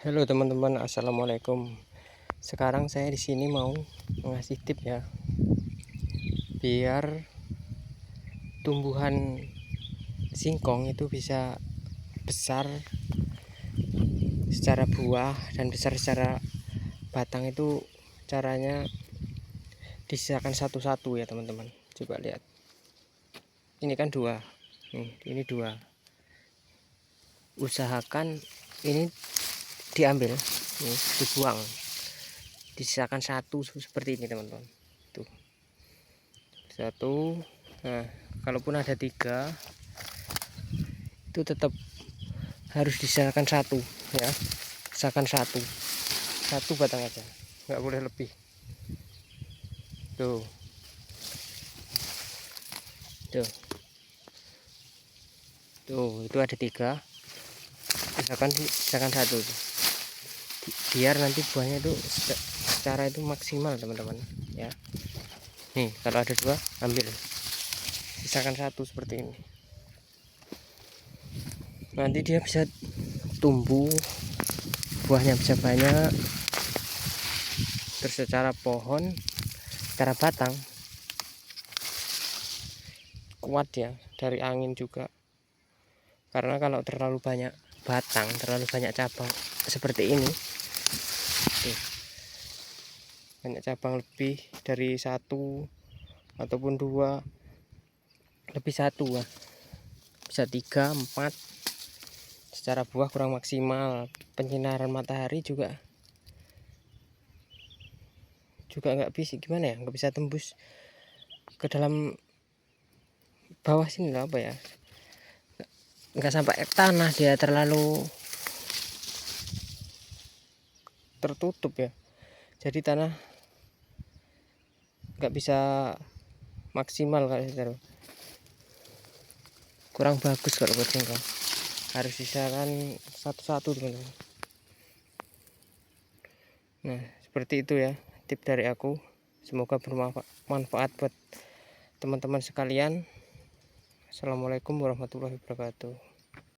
Halo teman-teman, assalamualaikum. Sekarang saya di sini mau ngasih tip ya, biar tumbuhan singkong itu bisa besar secara buah dan besar secara batang. Itu caranya disisakan satu-satu ya teman-teman. Coba lihat, ini kan dua nih, ini dua. Usahakan ini diambil nih, dibuang, disisakan satu seperti ini teman-teman. Tuh satu. Nah, kalaupun ada tiga, itu tetap harus disisakan satu ya, sisakan satu batang aja, nggak boleh lebih. Tuh tuh tuh, itu ada tiga, sisakan satu tuh. Biar nanti buahnya itu secara itu maksimal teman-teman ya. Nih kalau ada dua, ambil, sisakan satu seperti ini. Nanti dia bisa tumbuh, buahnya bisa banyak, terus secara pohon, secara batang kuat ya, dari angin juga. Karena kalau terlalu banyak batang, terlalu banyak cabang seperti ini tuh, banyak cabang lebih dari satu ataupun dua, lebih satu lah, bisa tiga, empat, secara buah kurang maksimal. Penyinaran matahari juga nggak bisa, gimana ya, nggak bisa tembus ke dalam bawah sini lah, apa ya, nggak sampai tanah, dia terlalu tertutup ya, jadi tanah nggak bisa maksimal. Kalau itu kurang bagus kalau buat singkong, harus sisakan satu-satu teman-teman. Nah seperti itu ya tip dari aku, semoga bermanfaat buat teman-teman sekalian. Assalamualaikum warahmatullahi wabarakatuh.